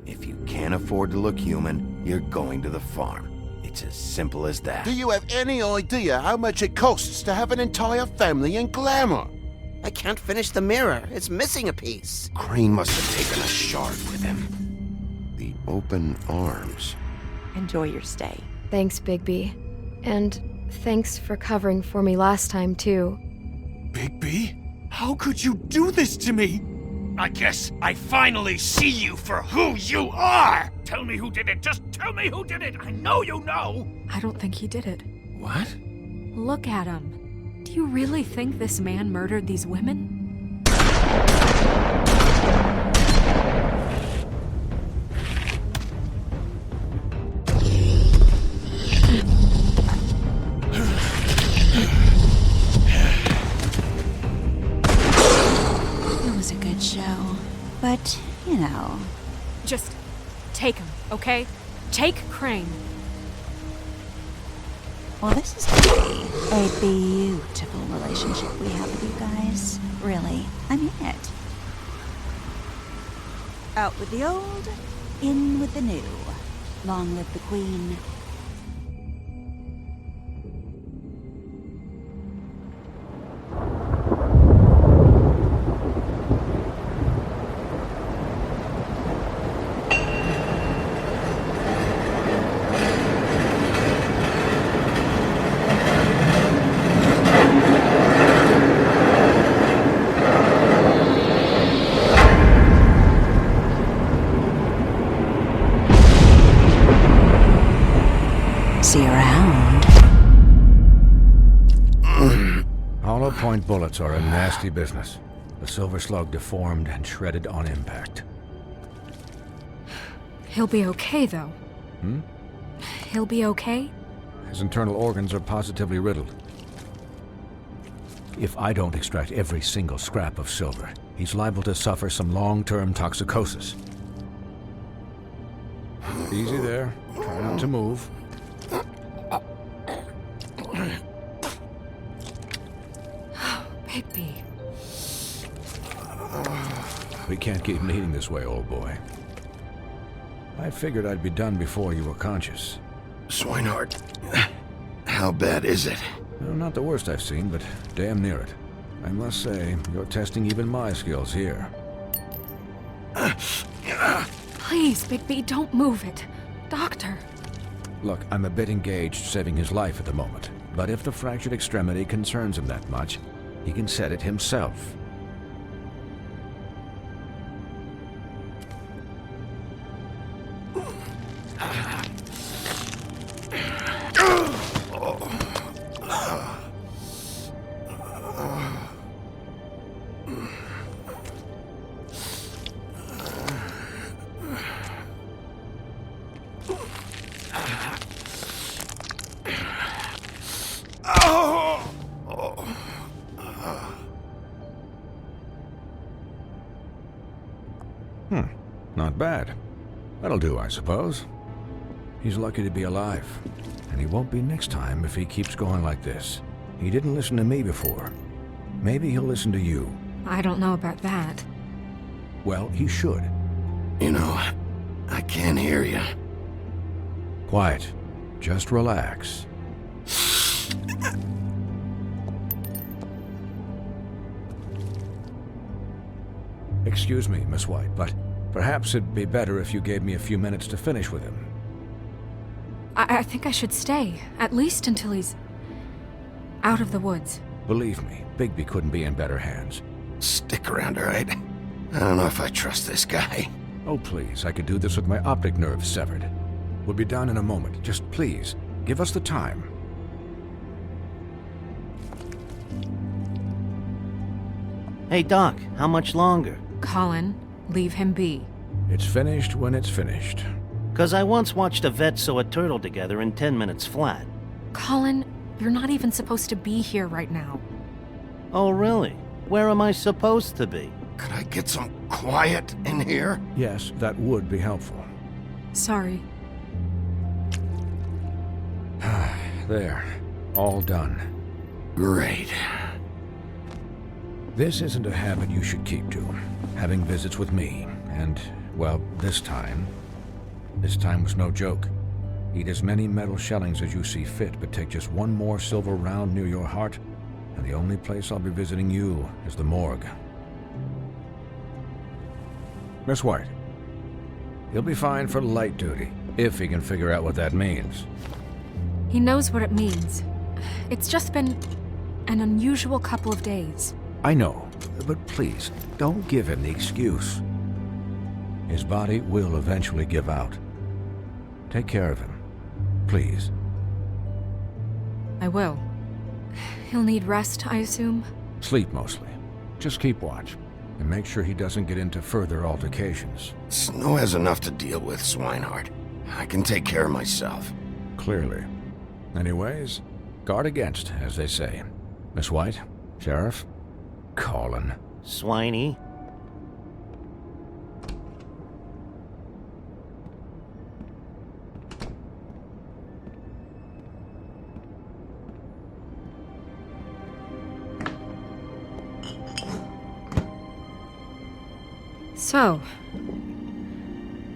If you can't afford to look human, you're going to the farm. It's as simple as that. Do you have any idea how much it costs to have an entire family in Glamour? I can't finish the mirror. It's missing a piece. Crane must have taken a shard with him. The open arms. Enjoy your stay. Thanks, Bigby. And thanks for covering for me last time, too. Bigby? How could you do this to me? I guess I finally see you for who you are! Tell me who did it! Just tell me who did it! I know you know! I don't think he did it. What? Look at him. Do you really think this man murdered these women? It was a good show. But, you know. Just take him, okay? Take Crane. Well, this is gonna be a beautiful relationship we have with you guys. Really. I mean it. Out with the old, in with the new. Long live the Queen. See you around. Hollow point bullets are a nasty business. The Silver Slug deformed and shredded on impact. He'll be okay, though. He'll be okay? His internal organs are positively riddled. If I don't extract every single scrap of silver, he's liable to suffer some long-term toxicosis. Easy there. Try not to move. Bigby. We can't keep bleeding this way, old boy. I figured I'd be done before you were conscious. Swinehart, how bad is it? No, not the worst I've seen, but damn near it. I must say, you're testing even my skills here. Please, Bigby, don't move it. Doctor. Look, I'm a bit engaged saving his life at the moment, but if the fractured extremity concerns him that much, he can set it himself. Not bad. That'll do, I suppose. He's lucky to be alive, and he won't be next time if he keeps going like this. He didn't listen to me before. Maybe he'll listen to you. I don't know about that. Well, he should. You know, I can't hear you. Quiet. Just relax. Excuse me, Miss White, but perhaps it'd be better if you gave me a few minutes to finish with him. I think I should stay, at least until he's out of the woods. Believe me, Bigby couldn't be in better hands. Stick around, all right? I don't know if I trust this guy. Oh, please, I could do this with my optic nerve severed. We'll be done in a moment. Just please, give us the time. Hey, Doc, how much longer? Colin, leave him be. It's finished when it's finished. 'Cause I once watched a vet sew a turtle together in 10 minutes flat. Colin, you're not even supposed to be here right now. Oh, really? Where am I supposed to be? Could I get some quiet in here? Yes, that would be helpful. Sorry. There. All done. Great. This isn't a habit you should keep to, having visits with me, and Well, this time was no joke. Eat as many metal shellings as you see fit, but take just one more silver round near your heart, and the only place I'll be visiting you is the morgue. Miss White, he'll be fine for light duty, if he can figure out what that means. He knows what it means. It's just been an unusual couple of days. I know, but please, don't give him the excuse. His body will eventually give out. Take care of him, please. I will. He'll need rest, I assume? Sleep mostly. Just keep watch, and make sure he doesn't get into further altercations. Snow has enough to deal with, Swinehart. I can take care of myself. Clearly. Anyways, guard against, as they say. Miss White, Sheriff, Colin. Swiney. So,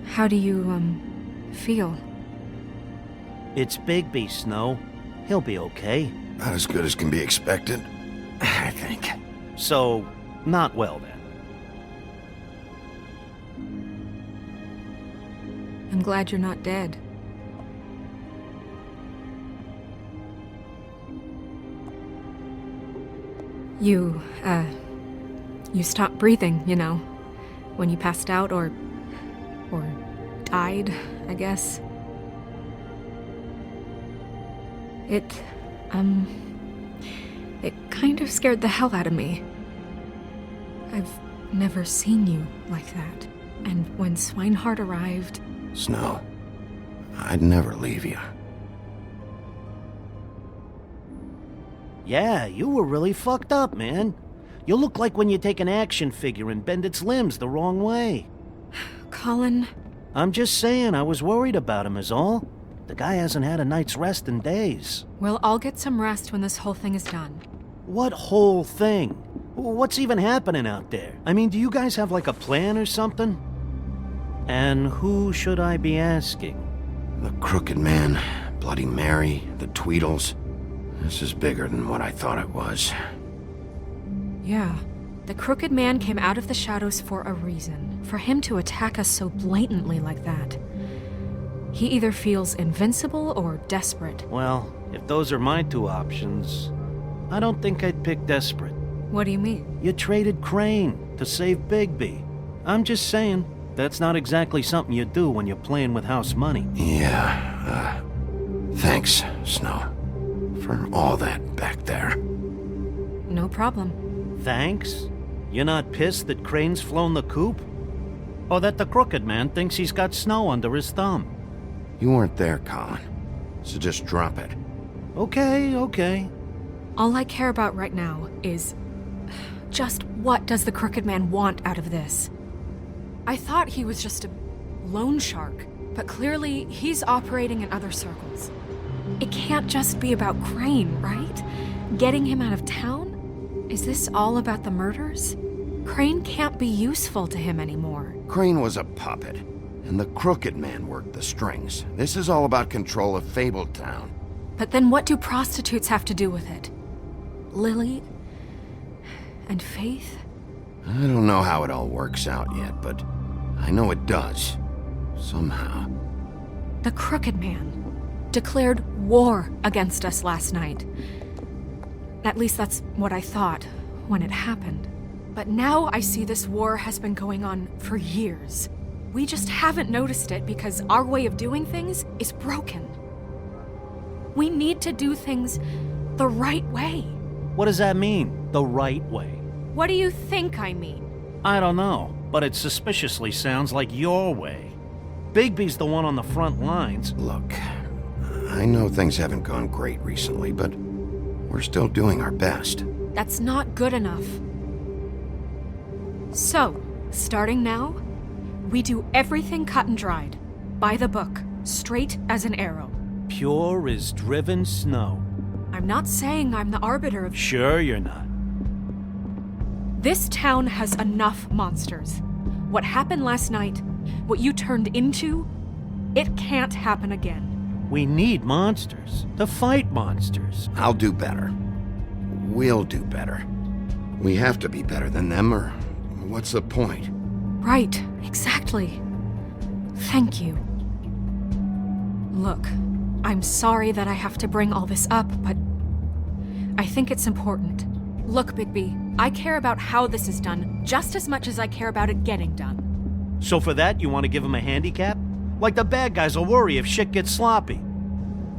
how do you, feel? It's Bigby, Snow. He'll be okay. Not as good as can be expected, I think. So, not well then. I'm glad you're not dead. You stopped breathing, you know, when you passed out or died, I guess. It kind of scared the hell out of me. I've never seen you like that. And when Swinehart arrived... Snow, I'd never leave you. Yeah, you were really fucked up, man. You look like when you take an action figure and bend its limbs the wrong way. Colin... I'm just saying, I was worried about him is all. The guy hasn't had a night's rest in days. We'll all get some rest when this whole thing is done. What whole thing? What's even happening out there? I mean, do you guys have like a plan or something? And who should I be asking? The Crooked Man, Bloody Mary, the Tweedles. This is bigger than what I thought it was. Yeah. The Crooked Man came out of the shadows for a reason. For him to attack us so blatantly like that. He either feels invincible or desperate. Well, if those are my two options, I don't think I'd pick desperate. What do you mean? You traded Crane to save Bigby. I'm just saying, that's not exactly something you do when you're playing with house money. Yeah, thanks, Snow, for all that back there. No problem. Thanks? You're not pissed that Crane's flown the coop? Or that the Crooked Man thinks he's got Snow under his thumb? You weren't there, Colin, so just drop it. Okay. All I care about right now is... just what does the Crooked Man want out of this? I thought he was just a loan shark, but clearly he's operating in other circles. It can't just be about Crane, right? Getting him out of town? Is this all about the murders? Crane can't be useful to him anymore. Crane was a puppet, and the Crooked Man worked the strings. This is all about control of Fabletown. But then what do prostitutes have to do with it? Lily? And Faith? I don't know how it all works out yet, but I know it does. Somehow. The Crooked Man declared war against us last night. At least that's what I thought when it happened. But now I see this war has been going on for years. We just haven't noticed it because our way of doing things is broken. We need to do things the right way. What does that mean, the right way? What do you think I mean? I don't know, but it suspiciously sounds like your way. Bigby's the one on the front lines. Look, I know things haven't gone great recently, but we're still doing our best. That's not good enough. So, starting now, we do everything cut and dried. By the book, straight as an arrow. Pure as driven snow. I'm not saying I'm the arbiter of... Sure you're not. This town has enough monsters. What happened last night what you turned into, it can't happen again. We need monsters to fight monsters. I'll do better. We'll do better. We have to be better than them, or what's the point? Right, exactly. Thank you. Look, I'm sorry that I have to bring all this up, but I think it's important. Look, Bigby, I care about how this is done just as much as I care about it getting done. So for that, you want to give him a handicap? Like the bad guys will worry if shit gets sloppy.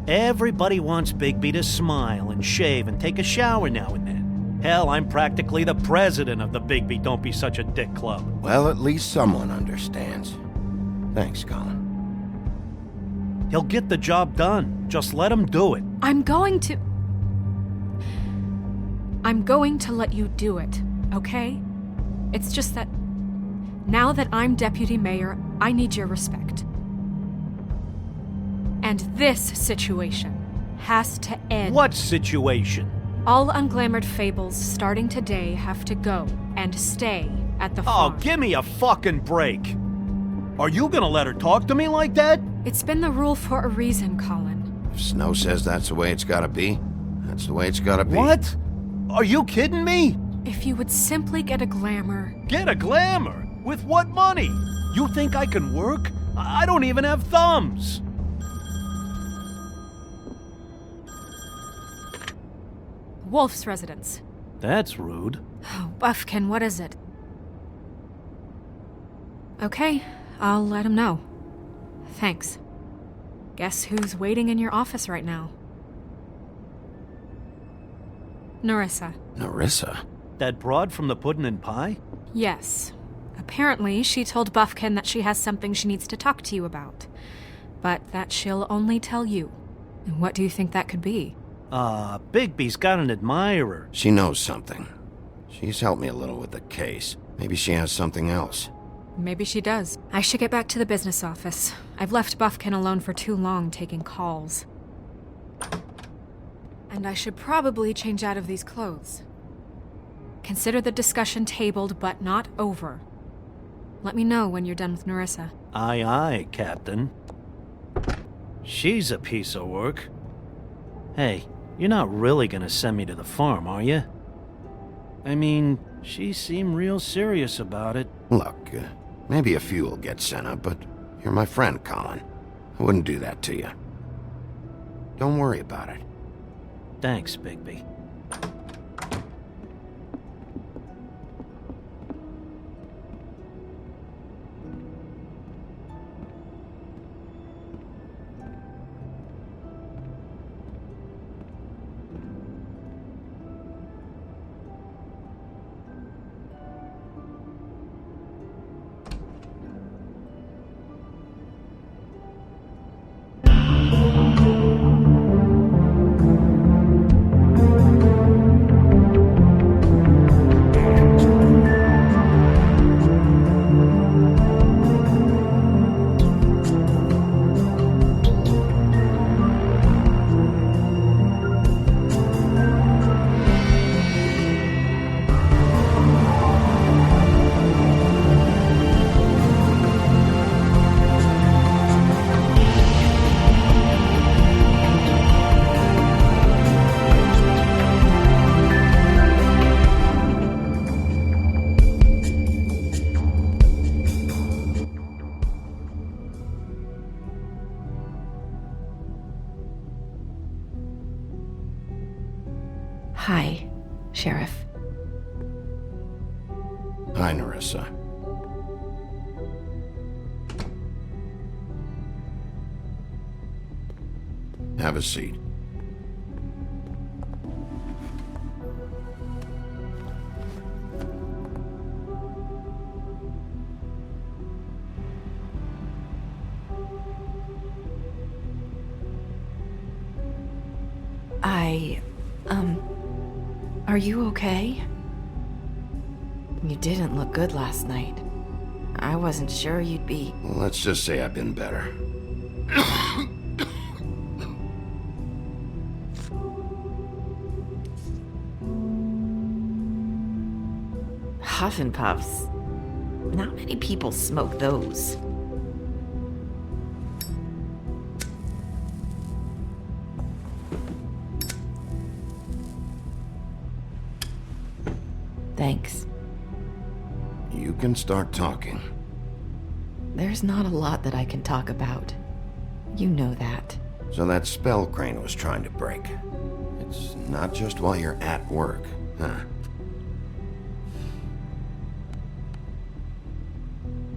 Everybody wants Bigby to smile and shave and take a shower now and then. Hell, I'm practically the president of the Bigby Don't Be Such a Dick Club. Well, at least someone understands. Thanks, Colin. He'll get the job done. Just let him do it. I'm going to let you do it, okay? It's just that now that I'm deputy mayor, I need your respect. And this situation has to end. What situation? All unglamored fables starting today have to go and stay at the Oh, farm. give me a fucking break. Are you gonna let her talk to me like that? It's been the rule for a reason, Colin. If Snow says that's the way it's gotta be, that's the way it's gotta be. What? Are you kidding me? If you would simply get a glamour. Get a glamour? With what money? You think I can work? I don't even have thumbs. Wolf's residence. That's rude. Oh, Buffkin, what is it? Okay, I'll let him know. Thanks. Guess who's waiting in your office right now? Nerissa. Nerissa? That broad from the puddin' and pie? Yes. Apparently, she told Buffkin that she has something she needs to talk to you about. But that she'll only tell you. And what do you think that could be? Bigby's got an admirer. She knows something. She's helped me a little with the case. Maybe she has something else. Maybe she does. I should get back to the business office. I've left Buffkin alone for too long taking calls. And I should probably change out of these clothes. Consider the discussion tabled but not over. Let me know when you're done with Nerissa. Aye, aye, Captain. She's a piece of work. Hey, you're not really gonna send me to the farm, are you? I mean, she seemed real serious about it. Look, maybe a few will get sent up, but you're my friend, Colin. I wouldn't do that to you. Don't worry about it. Thanks, Bigby. Hi, Sheriff. Hi, Nerissa. Have a seat. Are you okay? You didn't look good last night. I wasn't sure you'd be... Well, let's just say I've been better. Huff and Puffs. Not many people smoke those. Thanks. You can start talking. There's not a lot that I can talk about. You know that. So that spell Crane was trying to break. It's not just while you're at work, huh?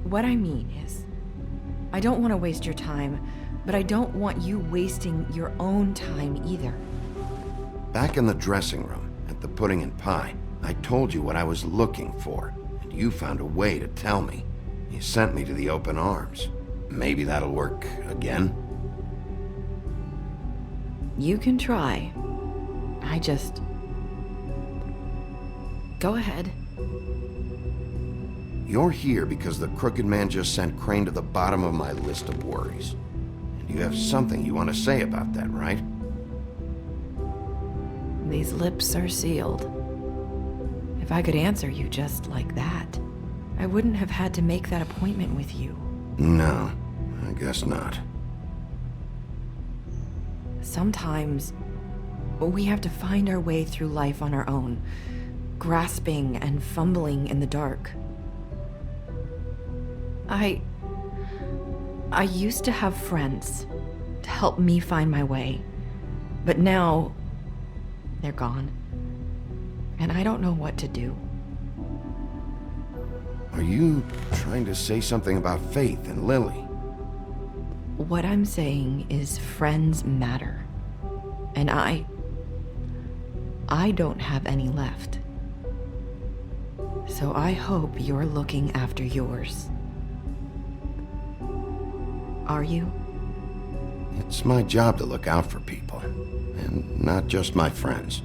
What I mean is, I don't want to waste your time, but I don't want you wasting your own time either. Back in the dressing room, at the Pudding and Pie, I told you what I was looking for, and you found a way to tell me. You sent me to the open arms. Maybe that'll work again? You can try. Go ahead. You're here because the Crooked Man just sent Crane to the bottom of my list of worries. And you have something you want to say about that, right? These lips are sealed. If I could answer you just like that, I wouldn't have had to make that appointment with you. No, I guess not. Sometimes, we have to find our way through life on our own, grasping and fumbling in the dark. I used to have friends to help me find my way, but now they're gone, and I don't know what to do. Are you trying to say something about Faith and Lily? What I'm saying is friends matter, and I don't have any left. So I hope you're looking after yours. Are you? It's my job to look out for people, and not just my friends.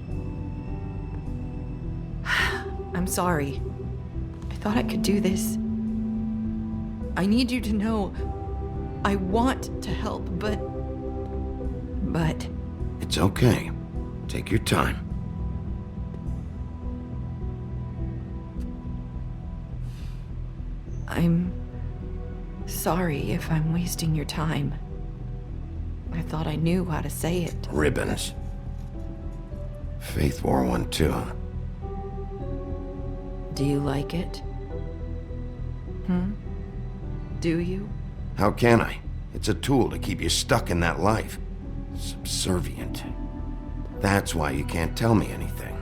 I'm sorry. I thought I could do this. I need you to know I want to help, but... It's okay. Take your time. I'm sorry if I'm wasting your time. I thought I knew how to say it. Ribbons. Faith wore one too. Do you like it? Do you? How can I? It's a tool to keep you stuck in that life. Subservient. That's why you can't tell me anything.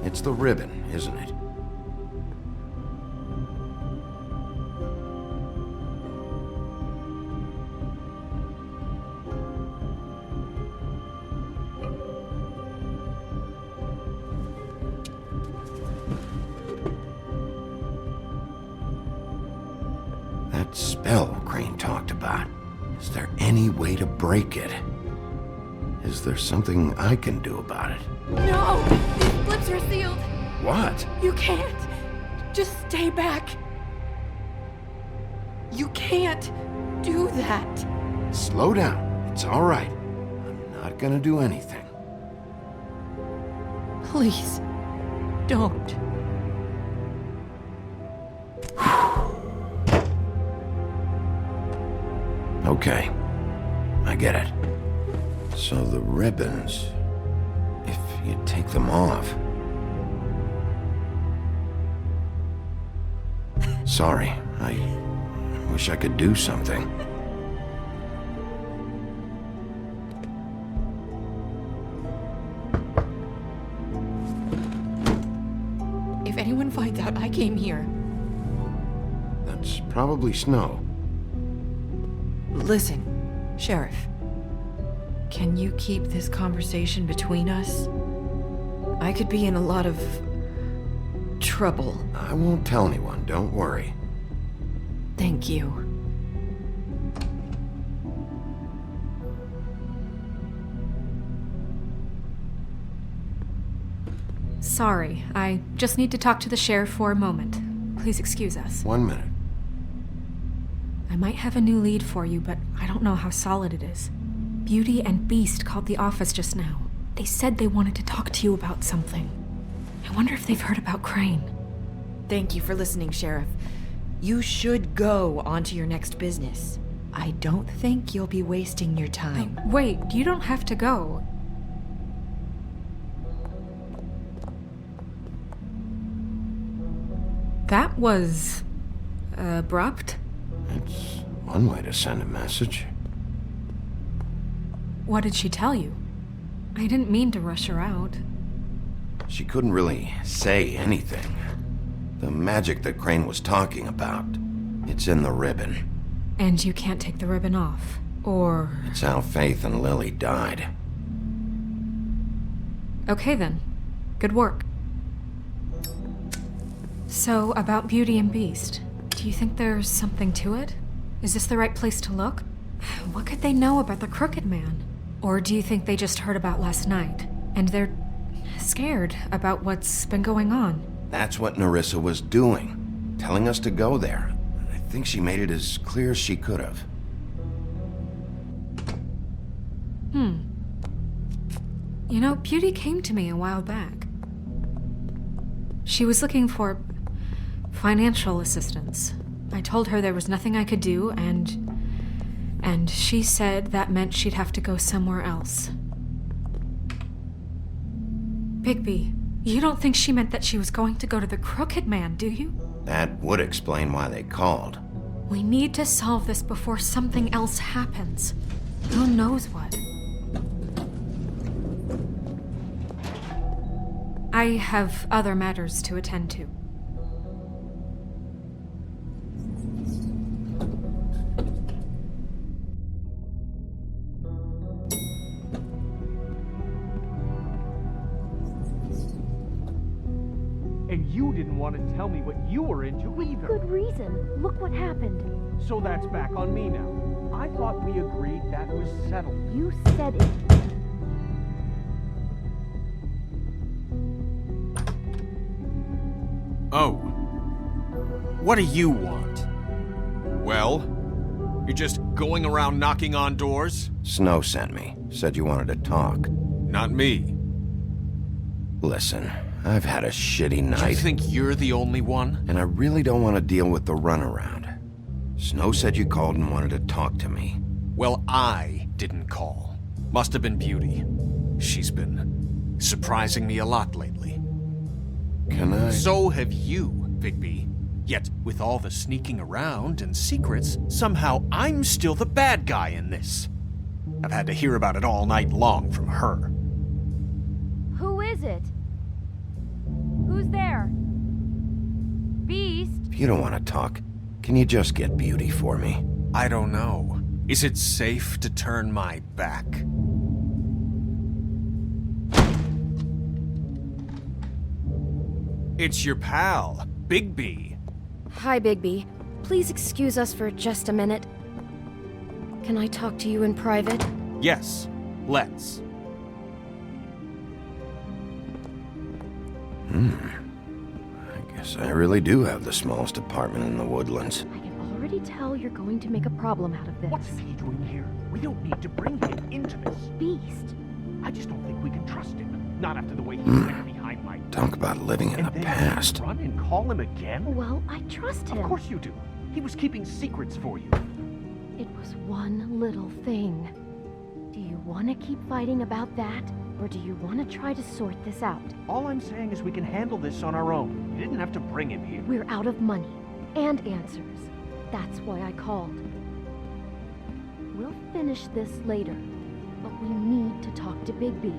It's the ribbon, isn't it? That spell Crane talked about. Is there any way to break it? Is there something I can do about it? No! These lips are sealed! What? You can't! Just stay back! You can't do that! Slow down. It's all right. I'm not gonna do anything. Please, don't. Okay. I get it. So the ribbons... if you take them off... Sorry, I wish I could do something. If anyone finds out I came here... That's probably Snow. Listen, Sheriff. Can you keep this conversation between us? I could be in a lot of... trouble. I won't tell anyone, don't worry. Thank you. Sorry, I just need to talk to the sheriff for a moment. Please excuse us. 1 minute. I might have a new lead for you, but I don't know how solid it is. Beauty and Beast called the office just now. They said they wanted to talk to you about something. I wonder if they've heard about Crane. Thank you for listening, Sheriff. You should go on to your next business. I don't think you'll be wasting your time. Wait, you don't have to go. That was abrupt. It's one way to send a message. What did she tell you? I didn't mean to rush her out. She couldn't really say anything. The magic that Crane was talking about, it's in the ribbon. And you can't take the ribbon off, or... It's how Faith and Lily died. Okay then. Good work. So, about Beauty and Beast, do you think there's something to it? Is this the right place to look? What could they know about the Crooked Man? Or do you think they just heard about last night, and they're scared about what's been going on? That's what Nerissa was doing, telling us to go there. I think she made it as clear as she could have. You know, Beauty came to me a while back. She was looking for financial assistance. I told her there was nothing I could do, and she said that meant she'd have to go somewhere else. Bigby, you don't think she meant that she was going to go to the Crooked Man, do you? That would explain why they called. We need to solve this before something else happens. Who knows what? I have other matters to attend to. And you didn't want to tell me what you were into either. Good reason. Look what happened. So that's back on me now. I thought we agreed that was settled. You said it. Oh. What do you want? Well, you're just going around knocking on doors? Snow sent me. Said you wanted to talk. Not me. Listen, I've had a shitty You night, think you're the only one? and I really don't want to deal with the runaround. Snow said you called and wanted to talk to me. Well, I didn't call. Must have been Beauty. She's been surprising me a lot lately. Can I... So have you, Bigby. Yet, with all the sneaking around and secrets, somehow I'm still the bad guy in this. I've had to hear about it all night long from her. Who is it? Who's there? Beast? If you don't want to talk, can you just get Beauty for me? I don't know. Is it safe to turn my back? It's your pal, Bigby. Hi, Bigby. Please excuse us for just a minute. Can I talk to you in private? Yes, let's. I guess I really do have the smallest apartment in the Woodlands. I can already tell you're going to make a problem out of this. What's he doing here? We don't need to bring him into this. Beast? I just don't think we can trust him. Not after the way he ran behind my... Talk about living in And the then past. run and call him again? Well, I trust him. Of course you do. He was keeping secrets for you. It was one little thing. Do you want to keep fighting about that? Or do you want to try to sort this out? All I'm saying is we can handle this on our own. You didn't have to bring him here. We're out of money. And answers. That's why I called. We'll finish this later. But we need to talk to Bigby.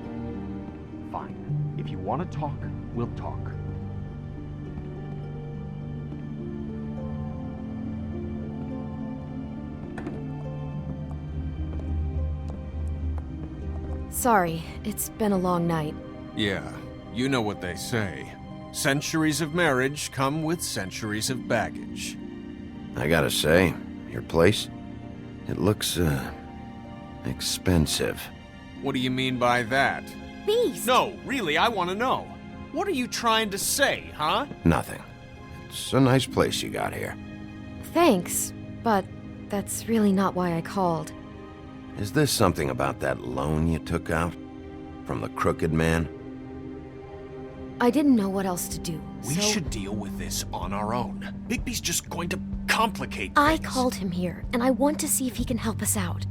Fine. If you want to talk, we'll talk. Sorry, it's been a long night. Yeah, you know what they say. Centuries of marriage come with centuries of baggage. I gotta say, your place, it looks, expensive. What do you mean by that? Beast! No, really, I want to know. What are you trying to say, huh? Nothing. It's a nice place you got here. Thanks, but that's really not why I called. Is this something about that loan you took out? From the Crooked Man? I didn't know what else to do, We so should deal with this on our own. Bigby's just going to complicate I things. called him here, and I want to see if he can help us out.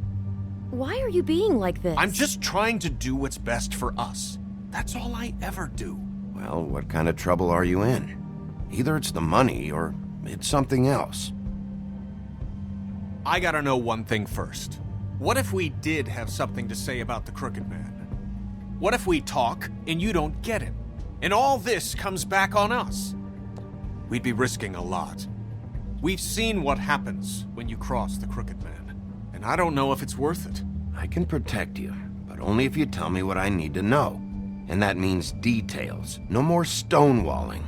Why are you being like this? I'm just trying to do what's best for us. That's all I ever do. Well, what kind of trouble are you in? Either it's the money or it's something else. I gotta know one thing first. What if we did have something to say about the Crooked Man? What if we talk and you don't get him? And all this comes back on us? We'd be risking a lot. We've seen what happens when you cross the Crooked Man, and I don't know if it's worth it. I can protect you, but only if you tell me what I need to know. And that means details. No more stonewalling.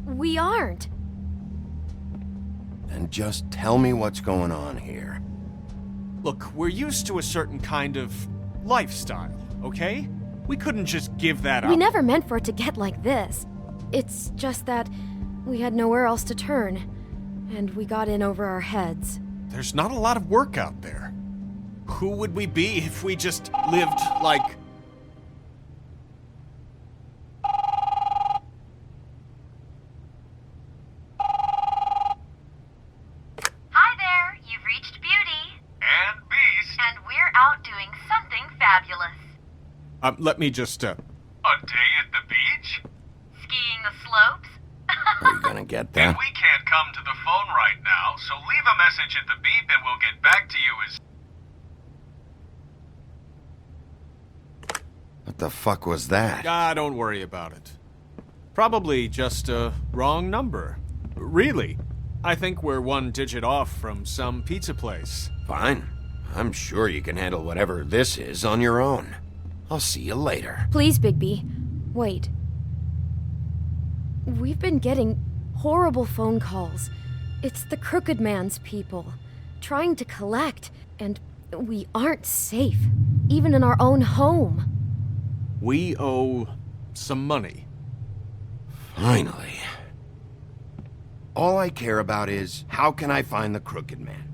We aren't. Then just tell me what's going on here. Look, we're used to a certain kind of lifestyle, okay? We couldn't just give that up. We never meant for it to get like this. It's just that we had nowhere else to turn, and we got in over our heads. There's not a lot of work out there. Who would we be if we just lived like... Hi there, you've reached Beauty. And Beast. And we're out doing something fabulous. Let me just, A day at the beach? Skiing the slopes? Are you gonna get that? And we can't come to the phone right now, so leave a message at the beep and we'll get back to you as... What the fuck was that? don't worry about it. Probably just a wrong number. Really. I think we're one digit off from some pizza place. Fine. I'm sure you can handle whatever this is on your own. I'll see you later. Please, Bigby. Wait. We've been getting horrible phone calls. It's the Crooked Man's people, trying to collect, and we aren't safe, even in our own home. We owe some money. Finally. All I care about is, how can I find the Crooked Man?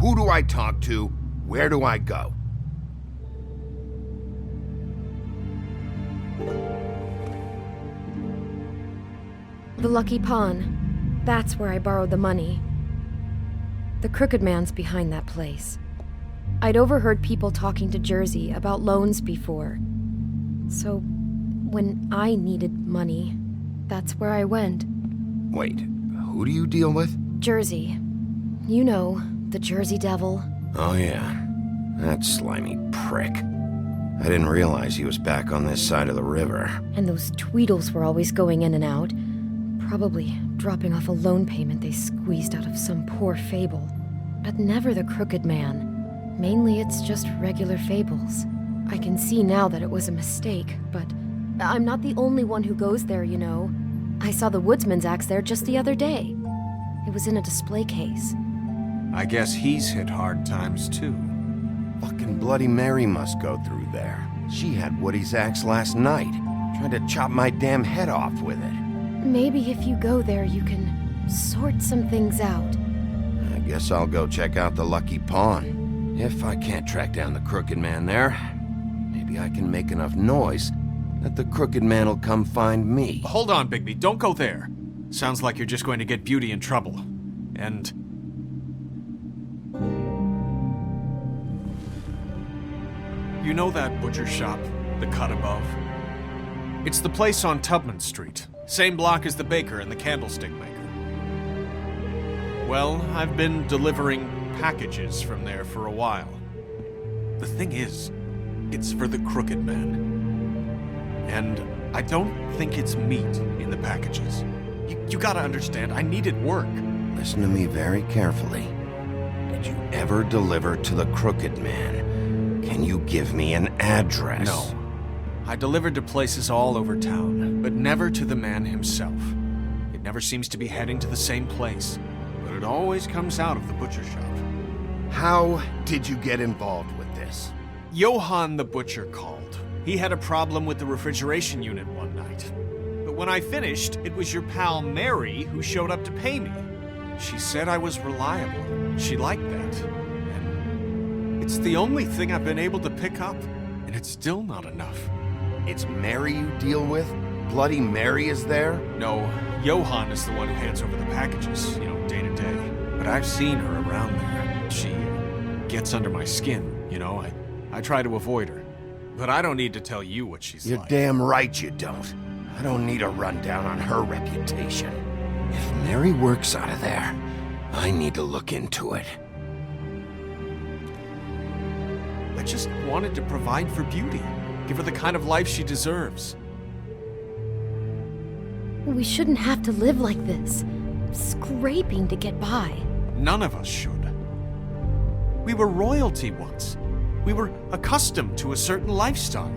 Who do I talk to? Where do I go? The Lucky Pawn. That's where I borrowed the money. The Crooked Man's behind that place. I'd overheard people talking to Jersey about loans before. So, when I needed money, that's where I went. Wait, who do you deal with? Jersey. You know, the Jersey Devil. Oh yeah, that slimy prick. I didn't realize he was back on this side of the river. And those Tweedles were always going in and out. Probably dropping off a loan payment they squeezed out of some poor fable. But never the Crooked Man. Mainly it's just regular fables. I can see now that it was a mistake, but I'm not the only one who goes there, you know. I saw the Woodsman's axe there just the other day. It was in a display case. I guess he's hit hard times too. Fucking Bloody Mary must go through there. She had Woody's axe last night. Tried to chop my damn head off with it. Maybe if you go there, you can sort some things out. I guess I'll go check out the Lucky Pawn. If I can't track down the Crooked Man there, maybe I can make enough noise that the Crooked Man will come find me. Hold on, Bigby. Don't go there. Sounds like you're just going to get Beauty in trouble. And... you know that butcher shop, the cut above? It's the place on Tubman Street. Same block as the baker and the candlestick maker. Well, I've been delivering packages from there for a while. The thing is, it's for the Crooked Man. And I don't think it's meat in the packages. You gotta understand, I needed work. Listen to me very carefully. Did you ever deliver to the Crooked Man? Can you give me an address? No. I delivered to places all over town, but never to the man himself. It never seems to be heading to the same place, but it always comes out of the butcher shop. How did you get involved with this? Johann the butcher called. He had a problem with the refrigeration unit one night. But when I finished, it was your pal Mary who showed up to pay me. She said I was reliable. She liked that. And it's the only thing I've been able to pick up, and it's still not enough. It's Mary you deal with? Bloody Mary is there? No, Johann is the one who hands over the packages, day to day. But I've seen her around there. She gets under my skin, I try to avoid her. But I don't need to tell you what she's You're like. damn right you don't. I don't need a rundown on her reputation. If Mary works out of there, I need to look into it. I just wanted to provide for Beauty. Give her the kind of life she deserves. We shouldn't have to live like this, scraping to get by. None of us should. We were royalty once. We were accustomed to a certain lifestyle.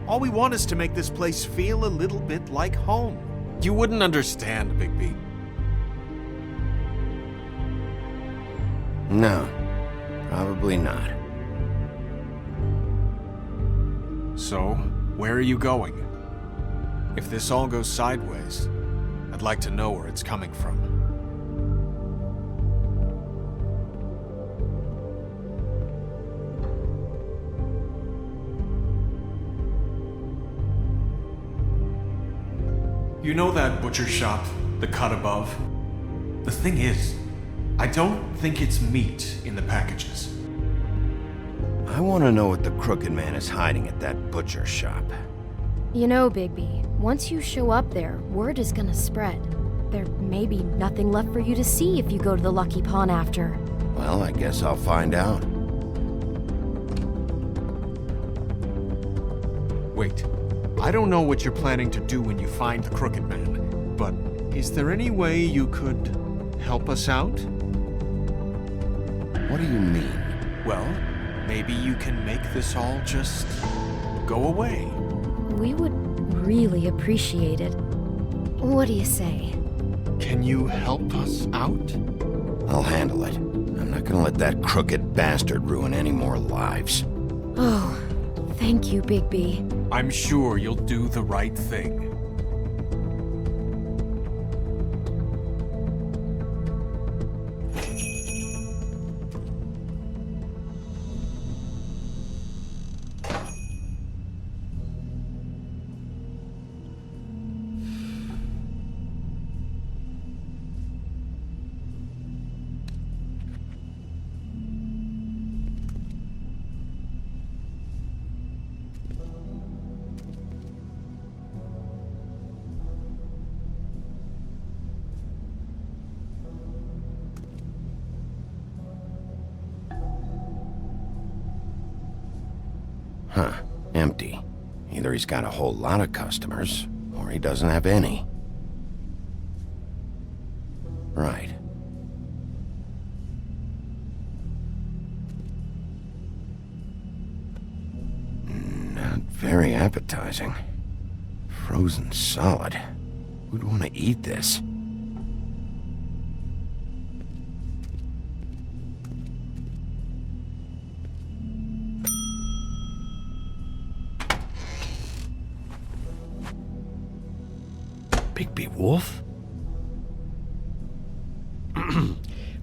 All we want is to make this place feel a little bit like home. You wouldn't understand, Bigby. No, probably not. So, where are you going? If this all goes sideways, I'd like to know where it's coming from. You know that butcher shop, the cut above? The thing is, I don't think it's meat in the packages. I want to know what the Crooked Man is hiding at that butcher shop. You know, Bigby, once you show up there, word is gonna spread. There may be nothing left for you to see if you go to the Lucky Pawn after. Well, I guess I'll find out. Wait, I don't know what you're planning to do when you find the Crooked Man, but is there any way you could help us out? What do you mean? Well, maybe you can make this all just go away. We would really appreciate it. What do you say? Can you help us out? I'll handle it. I'm not gonna let that crooked bastard ruin any more lives. Oh, thank you, Bigby. I'm sure you'll do the right thing. Huh. Empty. Either he's got a whole lot of customers, or he doesn't have any. Right. Not very appetizing. Frozen solid. Who'd want to eat this? Bigby Wolf?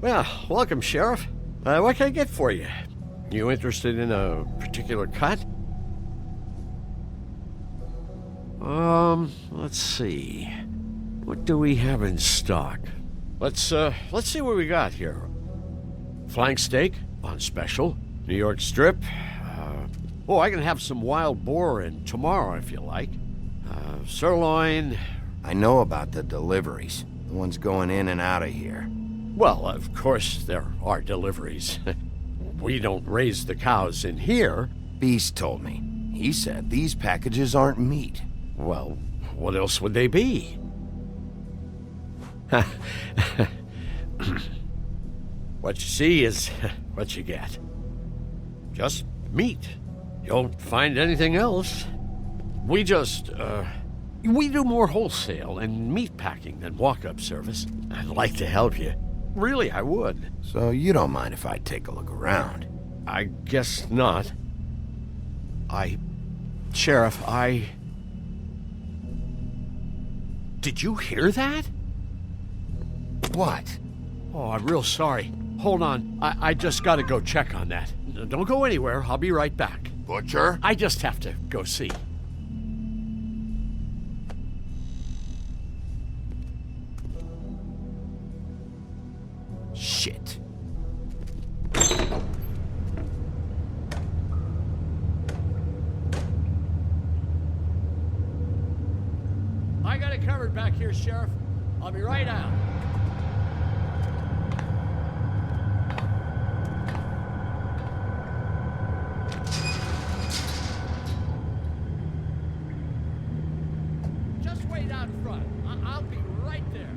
Well, welcome, Sheriff. What can I get for you? You interested in a particular cut? Let's see. What do we have in stock? Let's see what we got here. Flank steak on special. New York strip. I can have some wild boar in tomorrow if you like. Sirloin. I know about the deliveries. The ones going in and out of here. Well, of course there are deliveries. We don't raise the cows in here. Beast told me. He said these packages aren't meat. Well, what else would they be? What you see is what you get. Just meat. You don't find anything else. We do more wholesale and meat packing than walk-up service. I'd like to help you. Really, I would. So you don't mind if I take a look around? I guess not. Sheriff, Did you hear that? What? Oh, I'm real sorry. Hold on. I just gotta go check on that. Don't go anywhere. I'll be right back. Butcher? I just have to go see. Shit. I got it covered back here, Sheriff. I'll be right out. Just wait out front. I'll be right there.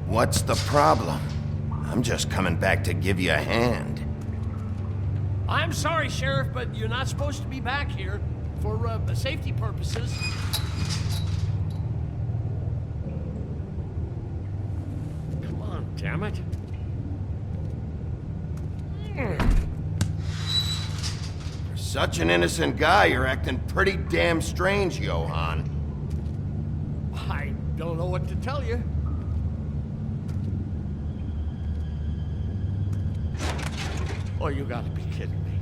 What's the problem? I'm just coming back to give you a hand. I'm sorry, Sheriff, but you're not supposed to be back here for safety purposes. Come on, damn it. For such an innocent guy, you're acting pretty damn strange, Johann. I don't know what to tell you. Oh, you gotta be kidding me.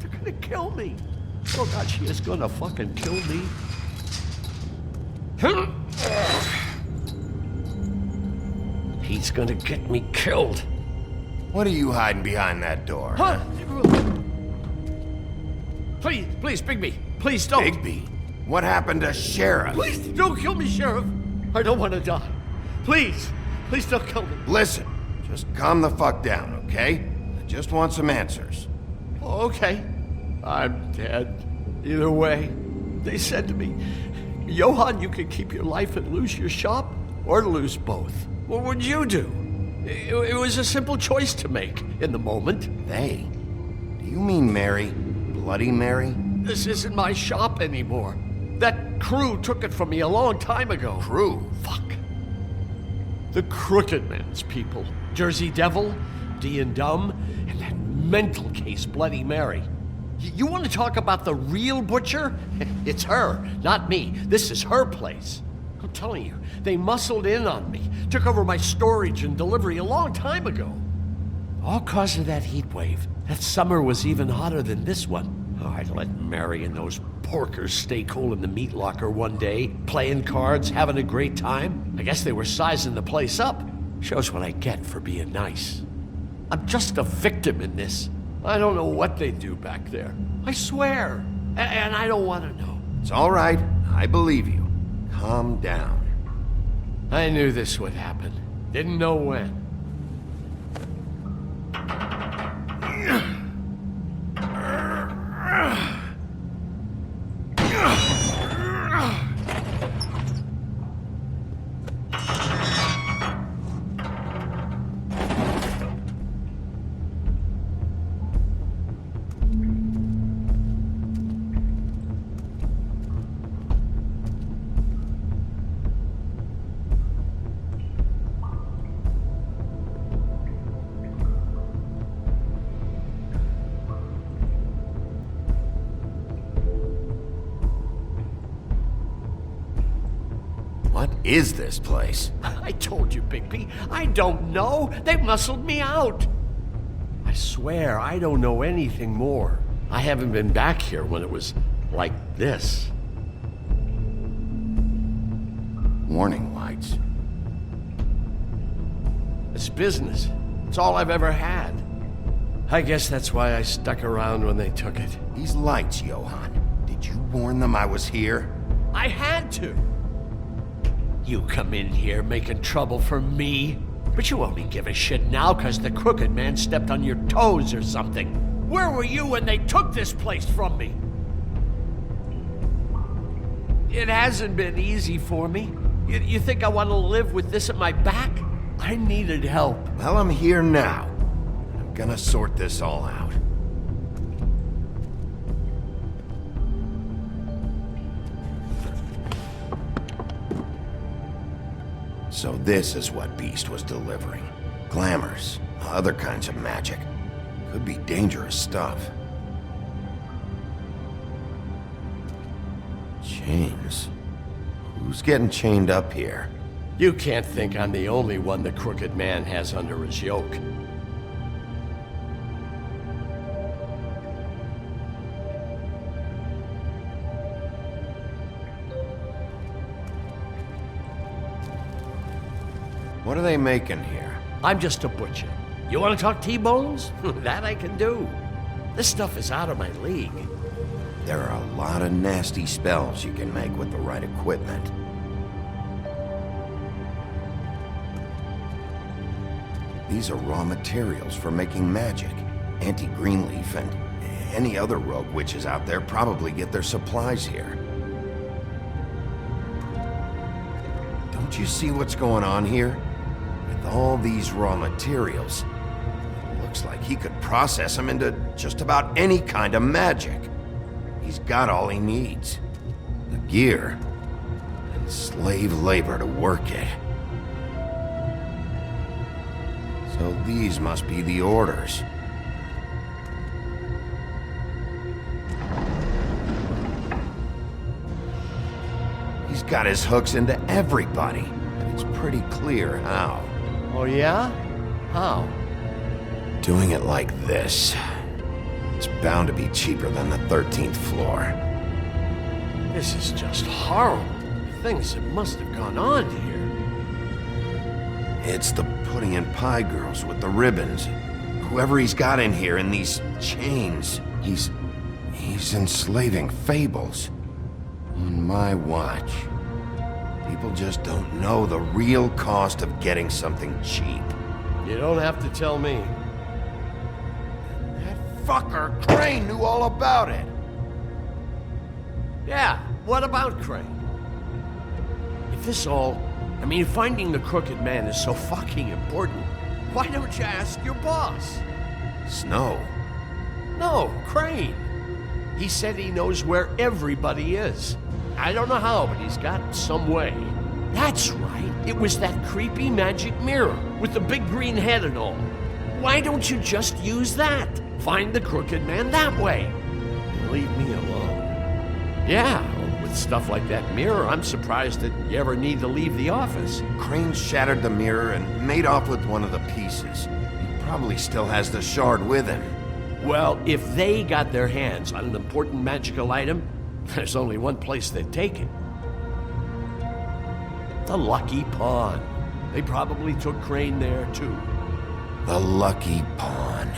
They're gonna kill me. Oh God, she is gonna fucking kill me. He's gonna get me killed. What are you hiding behind that door? Huh? Please, please, Bigby. Please don't. Bigby? What happened to Sheriff? Please don't kill me, Sheriff. I don't want to die. Please, please don't kill me. Listen, just calm the fuck down, okay? I just want some answers. Okay. I'm dead. Either way. They said to me, Johann, you can keep your life and lose your shop, or lose both. What would you do? It was a simple choice to make in the moment. They? Do you mean Mary? Bloody Mary? This isn't my shop anymore. That crew took it from me a long time ago. Crew? Fuck. The Crooked Man's people. Jersey Devil, D and Dumb, and that mental case, Bloody Mary. You want to talk about the real butcher? It's her, not me. This is her place. I'm telling you, they muscled in on me, took over my storage and delivery a long time ago. All cause of that heat wave. That summer was even hotter than this one. Oh, I'd let Mary and those porkers stay cool in the meat locker one day, playing cards, having a great time. I guess they were sizing the place up. Shows what I get for being nice. I'm just a victim in this. I don't know what they do back there. I swear. And I don't want to know. It's all right. I believe you. Calm down. I knew this would happen. Didn't know when. What is this place? I told you, Bigby. I don't know. They muscled me out. I swear, I don't know anything more. I haven't been back here when it was like this. Warning lights. It's business. It's all I've ever had. I guess that's why I stuck around when they took it. These lights, Johann. Did you warn them I was here? I had to. You come in here making trouble for me, but you only give a shit now because the Crooked Man stepped on your toes or something. Where were you when they took this place from me? It hasn't been easy for me. You think I want to live with this at my back? I needed help. Well, I'm here now. I'm gonna sort this all out. So this is what Beast was delivering. Glamours, other kinds of magic. Could be dangerous stuff. Chains. Who's getting chained up here? You can't think I'm the only one the Crooked Man has under his yoke. What are they making here? I'm just a butcher. You want to talk T-bones? That I can do. This stuff is out of my league. There are a lot of nasty spells you can make with the right equipment. These are raw materials for making magic. Auntie Greenleaf and any other rogue witches out there probably get their supplies here. Don't you see what's going on here? With all these raw materials, it looks like he could process them into just about any kind of magic. He's got all he needs. The gear and slave labor to work it. So these must be the orders. He's got his hooks into everybody, and it's pretty clear how. Oh yeah? How? Doing it like this. It's bound to be cheaper than the 13th floor. This is just horrible. Things that must have gone on here. It's the pudding and pie girls with the ribbons. Whoever he's got in here in these chains, he's enslaving fables. On my watch. People just don't know the real cost of getting something cheap. You don't have to tell me. That fucker Crane knew all about it. Yeah, what about Crane? If this all... I mean, finding the Crooked Man is so fucking important, why don't you ask your boss? Snow? No, Crane. He said he knows where everybody is. I don't know how, but he's got some way. That's right. It was that creepy magic mirror with the big green head and all. Why don't you just use that? Find the Crooked Man that way. Leave me alone. Yeah, with stuff like that mirror, I'm surprised that you ever need to leave the office. Crane shattered the mirror and made off with one of the pieces. He probably still has the shard with him. Well, if they got their hands on an important magical item, there's only one place they'd take it. The Lucky Pawn. They probably took Crane there, too. The Lucky Pawn.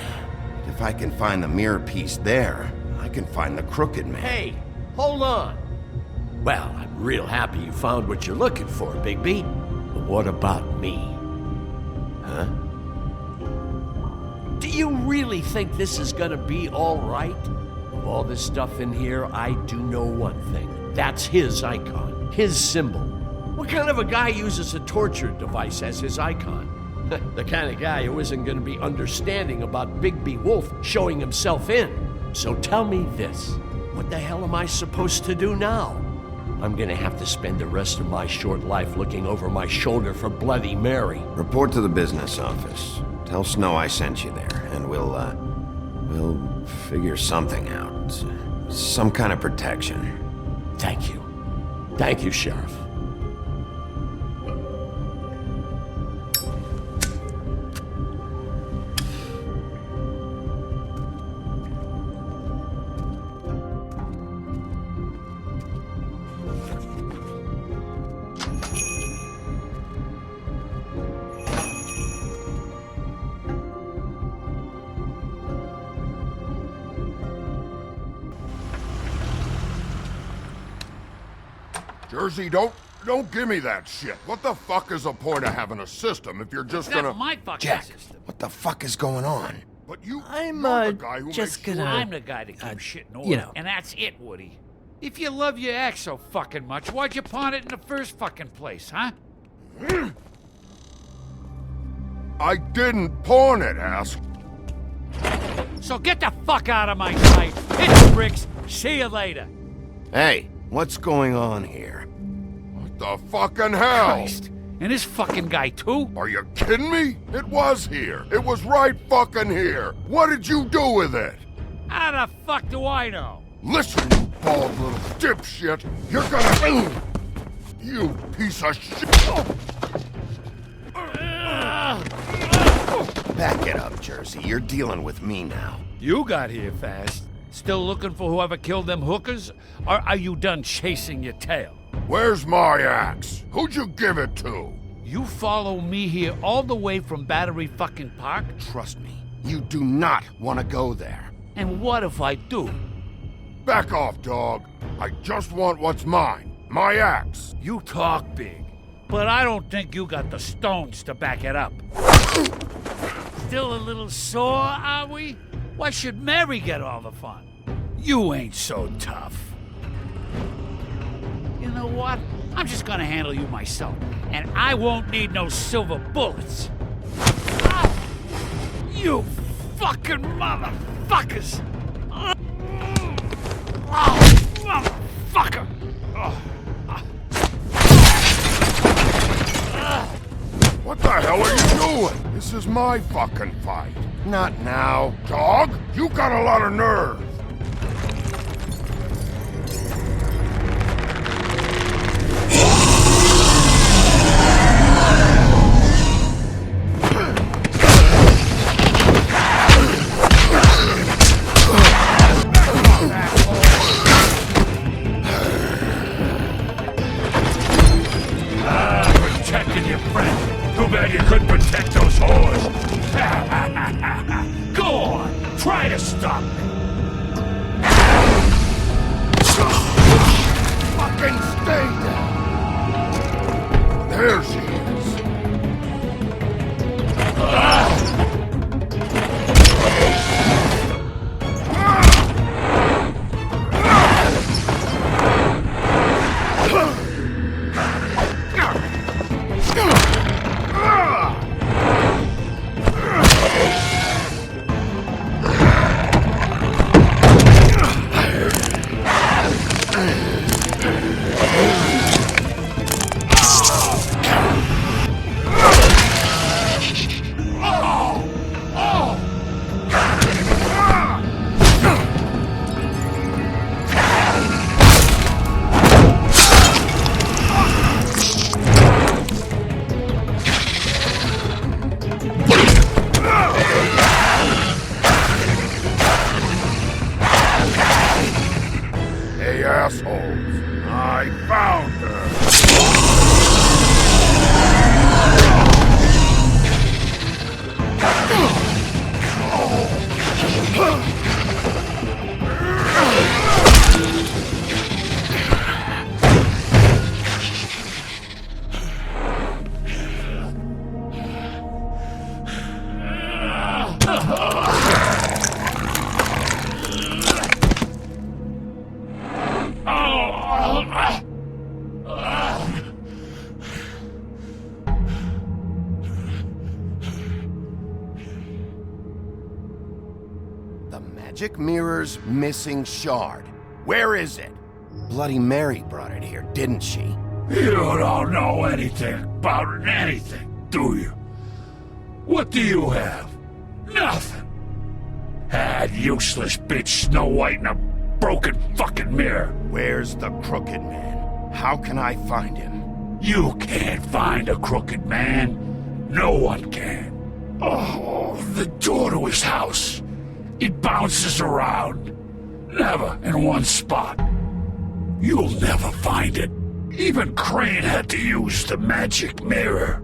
If I can find the mirror piece there, I can find the Crooked Man. Hey, hold on. Well, I'm real happy you found what you're looking for, Bigby. But what about me? Huh? Do you really think this is gonna be all right? Of all this stuff in here, I do know one thing. That's his icon, his symbol. What kind of a guy uses a torture device as his icon? The kind of guy who isn't gonna be understanding about Bigby Wolf showing himself in. So tell me this, what the hell am I supposed to do now? I'm gonna have to spend the rest of my short life looking over my shoulder for Bloody Mary. Report to the business office. Tell Snow I sent you there, and we'll figure something out. Some kind of protection. Thank you. Thank you, Sheriff. Jersey, don't give me that shit. What the fuck is the point of having a system if you're just gonna... That's my fucking Jack, system. what the fuck is going on? But you're the guy who just makes gonna... I'm the guy that keeps shit in order. you know. And that's it, Woody. If you love your ex so fucking much, why'd you pawn it in the first fucking place, huh? I didn't pawn it, ass. So get the fuck out of my sight. Hit the bricks. See you later. Hey, what's going on here? What the fucking hell? Christ. And this fucking guy, too? Are you kidding me? It was here. It was right fucking here. What did you do with it? How the fuck do I know? Listen, you bald little dipshit. You're gonna... You piece of shit. Back it up, Jersey. You're dealing with me now. You got here fast. Still looking for whoever killed them hookers? Or are you done chasing your tail? Where's my axe? Who'd you give it to? You follow me here all the way from Battery fucking Park? Trust me, you do not want to go there. And what if I do? Back off, dog. I just want what's mine. My axe. You talk big, but I don't think you got the stones to back it up. Still a little sore, are we? Why should Mary get all the fun? You ain't so tough. You know what? I'm just gonna handle you myself, and I won't need no silver bullets. Ah! You fucking motherfuckers! Oh, motherfucker! What the hell are you doing? This is my fucking fight. Not now. Dog, you got a lot of nerve. Protecting your friend. Too bad you couldn't protect those whores. Go on, try to stop me. Fucking stay down. There she is. Hey, assholes. I found her. The magic mirror's missing shard. Where is it? Bloody Mary brought it here, didn't she? You don't know anything about anything, do you? What do you have? Nothing. That useless bitch Snow White in a broken fucking mirror. Where's the Crooked Man? How can I find him? You can't find a crooked man. No one can. Oh, the door to his house. It bounces around. Never in one spot. You'll never find it. Even Crane had to use the magic mirror.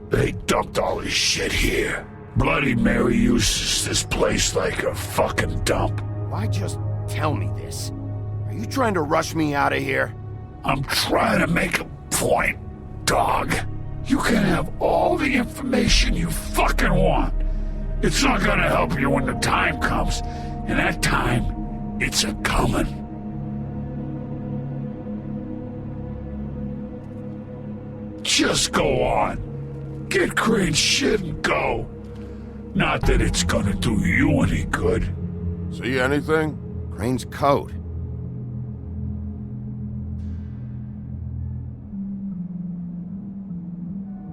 They dumped all his shit here. Bloody Mary uses this place like a fucking dump. Why just tell me this? Are you trying to rush me out of here? I'm trying to make a point, dog. You can have all the information you fucking want. It's not gonna help you when the time comes, and that time, it's a-comin'. Just go on. Get Crane's shit and go. Not that it's gonna do you any good. See anything? Crane's coat.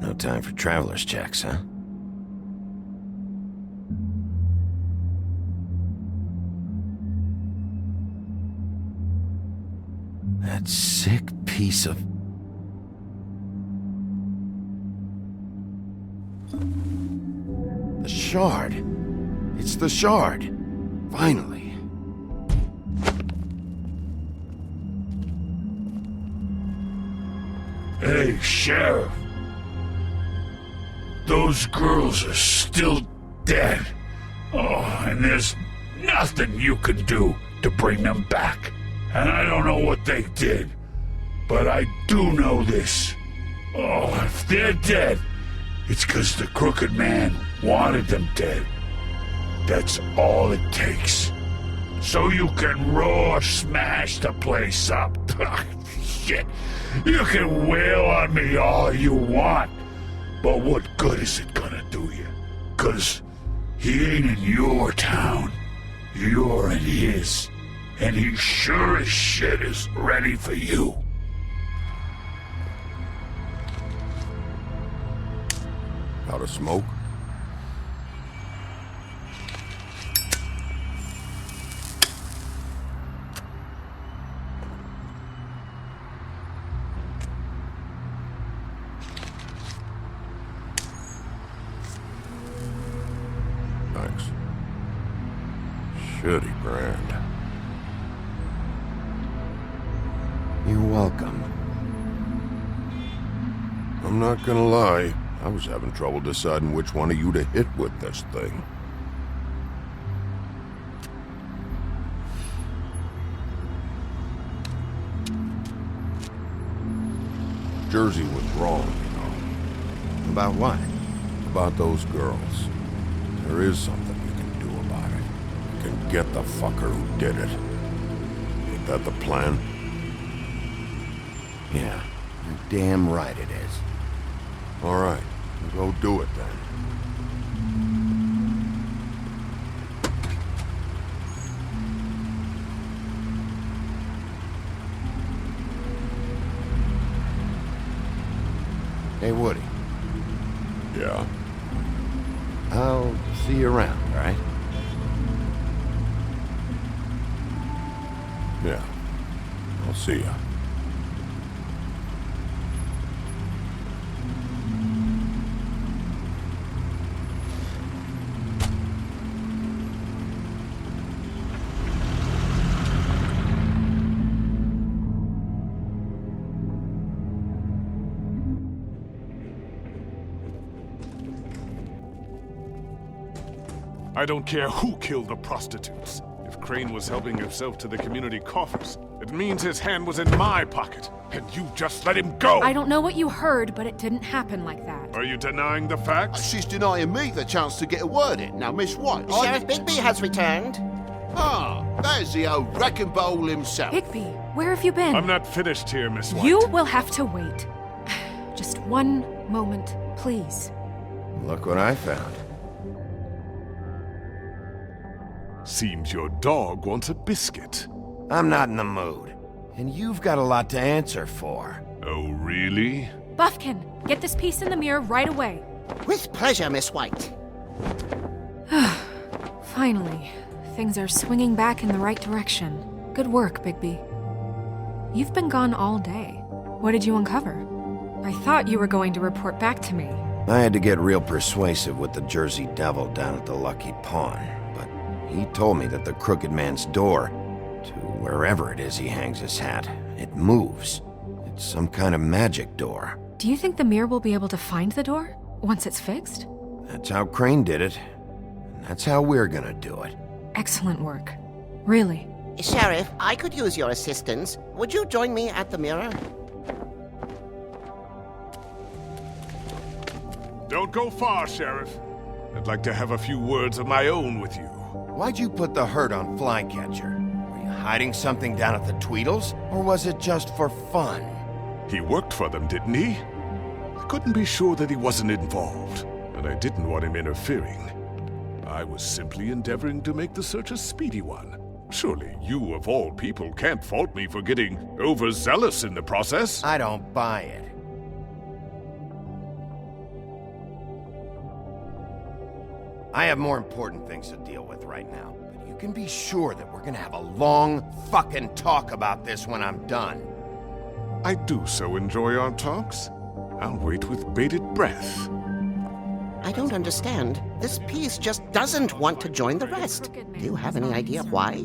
No time for traveler's checks, huh? That sick piece of... The shard. It's the shard. Finally. Hey, Sheriff. Those girls are still dead. Oh, and there's nothing you can do to bring them back. And I don't know what they did, but I do know this. Oh, if they're dead, it's 'cause the Crooked Man wanted them dead. That's all it takes. So you can raw smash the place up. Shit. You can wail on me all you want. But what good is it gonna do you? 'Cause he ain't in your town. You're in his. And he sure as shit is ready for you. Out of smoke? Thanks. Shitty brand. You're welcome. I'm not gonna lie. I was having trouble deciding which one of you to hit with this thing. Jersey was wrong, you know. About what? About those girls. There is something you can do about it. You can get the fucker who did it. Ain't that the plan? Yeah, you're damn right it is. All right, go do it then. Hey, Woody. Yeah? I'll see you around, all right? Yeah. I'll see ya. I don't care who killed the prostitutes. If Crane was helping himself to the community coffers, it means his hand was in my pocket, and you just let him go! I don't know what you heard, but it didn't happen like that. Are you denying the facts? She's denying me the chance to get a word in. Now, Miss White... Sheriff Bigby has returned. Ah, there's the old wrecking ball himself. Bigby, where have you been? I'm not finished here, Miss White. You will have to wait. Just one moment, please. Look what I found. Seems your dog wants a biscuit. I'm not in the mood. And you've got a lot to answer for. Oh, really? Buffkin, get this piece in the mirror right away. With pleasure, Miss White. Finally, things are swinging back in the right direction. Good work, Bigby. You've been gone all day. What did you uncover? I thought you were going to report back to me. I had to get real persuasive with the Jersey Devil down at the Lucky Pawn, but he told me that the Crooked Man's door, to wherever it is he hangs his hat, it moves. It's some kind of magic door. Do you think the mirror will be able to find the door once it's fixed? That's how Crane did it. And that's how we're gonna do it. Excellent work. Really. Sheriff, I could use your assistance. Would you join me at the mirror? Don't go far, Sheriff. I'd like to have a few words of my own with you. Why'd you put the hurt on Flycatcher? Were you hiding something down at the Tweedles? Or was it just for fun? He worked for them, didn't he? I couldn't be sure that he wasn't involved, and I didn't want him interfering. I was simply endeavoring to make the search a speedy one. Surely you, of all people, can't fault me for getting overzealous in the process. I don't buy it. I have more important things to deal with right now, but you can be sure that we're gonna have a long fucking talk about this when I'm done. I do so enjoy our talks. I'll wait with bated breath. I don't understand. This piece just doesn't want to join the rest. Do you have any idea why?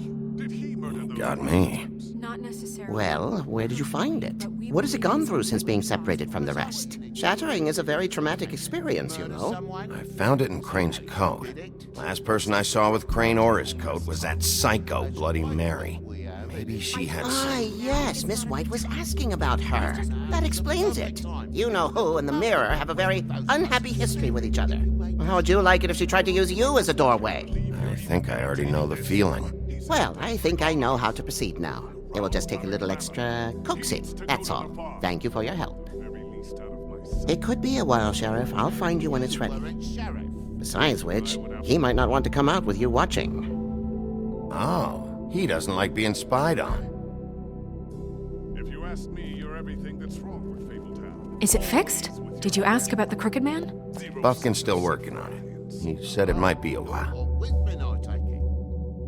Got me. Not necessarily. Well, where did you find it? What has he gone through since being separated from the rest? Shattering is a very traumatic experience, you know. I found it in Crane's coat. Last person I saw with Crane or his coat was that psycho Bloody Mary. Maybe she had some... Yes, Miss White was asking about her. That explains it. You know who and the Mirror have a very unhappy history with each other. How would you like it if she tried to use you as a doorway? I think I already know the feeling. Well, I think I know how to proceed now. It will just take a little extra coaxing, that's all. Thank you for your help. It could be a while, Sheriff. I'll find you when it's ready. Besides which, he might not want to come out with you watching. Oh, he doesn't like being spied on. If you ask me, you're everything that's wrong with Fabletown. Is it fixed? Did you ask about the Crooked Man? Buffkin's still working on it. He said it might be a while.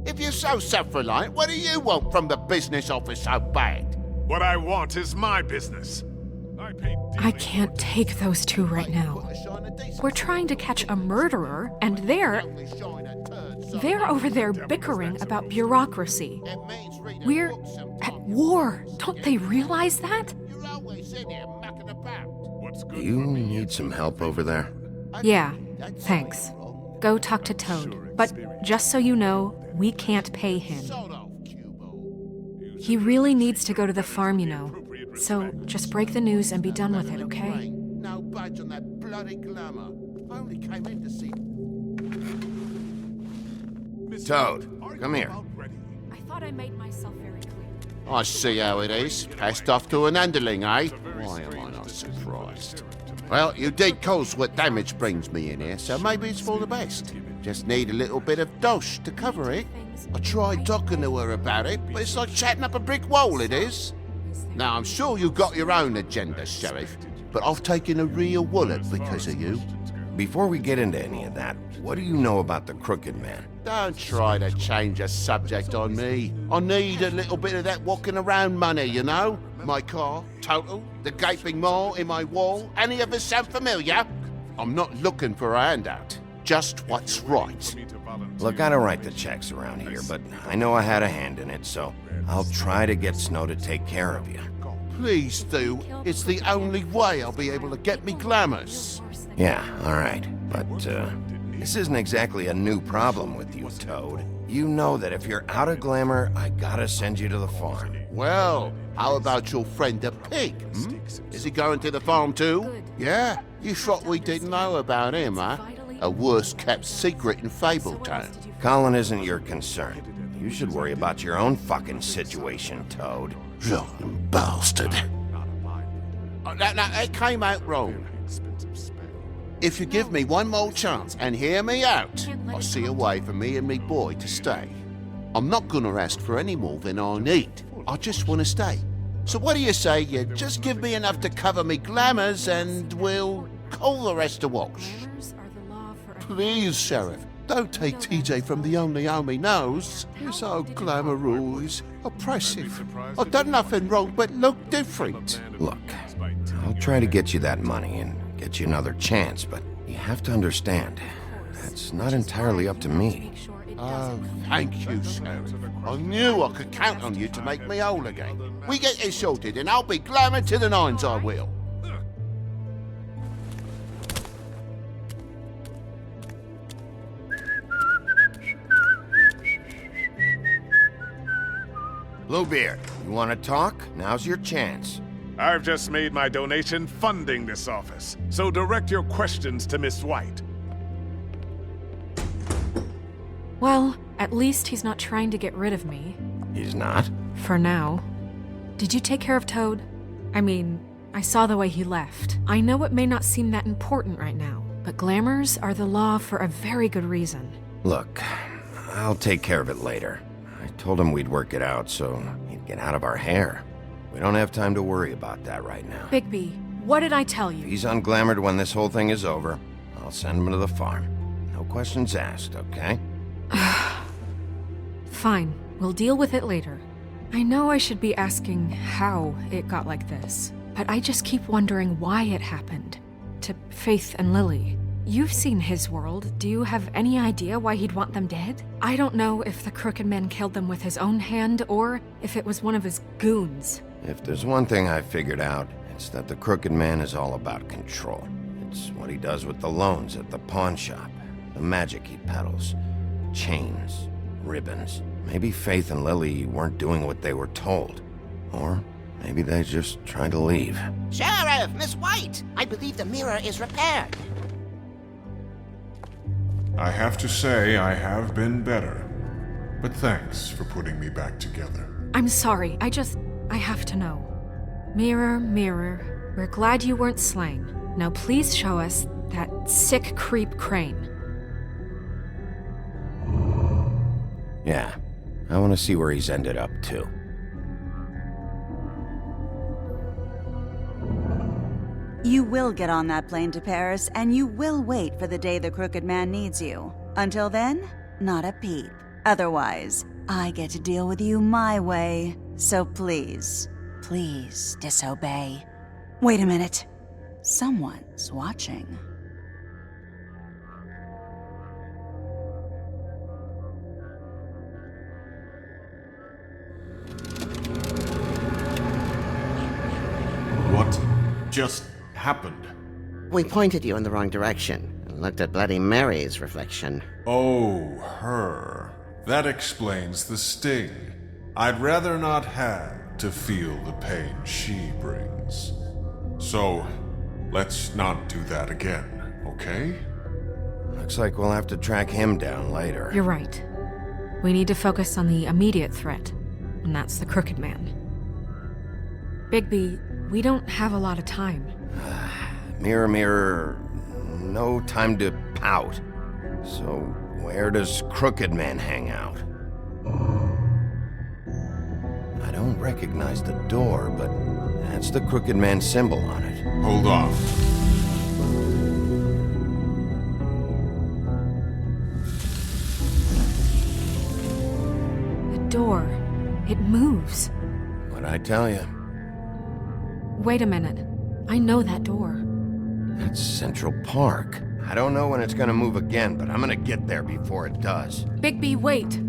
If you're so self-reliant, what do you want from the business office so bad? What I want is my business. I can't take those two right now. We're trying to catch a murderer, and they're over there bickering about bureaucracy. We're at war. Don't they realize that? Do you need some help over there? Yeah, thanks. Go talk to Toad. But just so you know, we can't pay him. He really needs to go to the farm, you know. So just break the news and be done with it, okay? No budge on that bloody glamour. I only came in to see... Toad, come here. I thought I made myself very clear. I see how it is. Passed off to an underling, eh? Why am I not surprised? Well, you did cause what damage brings me in here, so maybe it's for the best. Just need a little bit of dosh to cover it. I tried talking to her about it, but it's like chatting up a brick wall, it is. Now, I'm sure you've got your own agenda, Sheriff, but I've taken a real wallet because of you. Before we get into any of that, what do you know about the Crooked Man? Don't try to change a subject on me. I need a little bit of that walking around money, you know? My car, total, the gaping maw in my wall. Any of us sound familiar? I'm not looking for a handout. Just what's right. Look, I don't write the checks around here, but I know I had a hand in it, so I'll try to get Snow to take care of you. Please do. It's the only way I'll be able to get me glamours. Yeah, all right. But, this isn't exactly a new problem with you, Toad. You know that if you're out of glamour, I gotta send you to the farm. Well, how about your friend the pig, hmm? Is he going to the farm too? Yeah? You thought we didn't know about him, huh? A worst-kept secret in Fabletown. Colin isn't your concern. You should worry about your own fucking situation, Toad. Young bastard. That came out wrong. If you give me one more chance and hear me out, I'll see a way for me and me boy to stay. I'm not gonna ask for any more than I need. I just want to stay. So what do you say you just give me enough to cover me glamours and we'll call the rest a wash? Please, Sheriff, don't take TJ from the only home he knows. He's so glamorous, oppressive. I've done nothing wrong but look different. Look, I'll try to get you that money and get you another chance, but you have to understand, that's not entirely up to me. Oh, thank you, Sheriff. I knew I could count on you to make me whole again. We get this sorted and I'll be glamour to the nines, I will. Bluebeard, you want to talk? Now's your chance. I've just made my donation funding this office, so direct your questions to Miss White. Well, at least he's not trying to get rid of me. He's not? For now. Did you take care of Toad? I mean, I saw the way he left. I know it may not seem that important right now, but glamours are the law for a very good reason. Look, I'll take care of it later. I told him we'd work it out so he'd get out of our hair. We don't have time to worry about that right now. Bigby, what did I tell you? If he's unglamored when this whole thing is over, I'll send him to the farm. No questions asked, okay? Fine, we'll deal with it later. I know I should be asking how it got like this, but I just keep wondering why it happened. To Faith and Lily. You've seen his world. Do you have any idea why he'd want them dead? I don't know if the Crooked Man killed them with his own hand or if it was one of his goons. If there's one thing I figured out, it's that the Crooked Man is all about control. It's what he does with the loans at the pawn shop, the magic he peddles, chains, ribbons. Maybe Faith and Lily weren't doing what they were told. Or maybe they just tried to leave. Sheriff, Miss White! I believe the mirror is repaired. I have to say I have been better. But thanks for putting me back together. I'm sorry, I have to know. Mirror, mirror, we're glad you weren't slain. Now please show us that sick creep Crane. Yeah, I want to see where he's ended up, too. You will get on that plane to Paris, and you will wait for the day the Crooked Man needs you. Until then, not a peep. Otherwise, I get to deal with you my way. So please, please disobey. Wait a minute. Someone's watching. What just happened? We pointed you in the wrong direction and looked at Bloody Mary's reflection. Oh, her. That explains the sting. I'd rather not have to feel the pain she brings. So, let's not do that again, okay? Looks like we'll have to track him down later. You're right. We need to focus on the immediate threat, and that's the Crooked Man. Bigby, we don't have a lot of time. Mirror, mirror, no time to pout. So, where does Crooked Man hang out? I don't recognize the door, but that's the Crooked Man symbol on it. Hold on. The door. It moves. What'd I tell you? Wait a minute. I know that door. That's Central Park. I don't know when it's gonna move again, but I'm gonna get there before it does. Bigby, wait!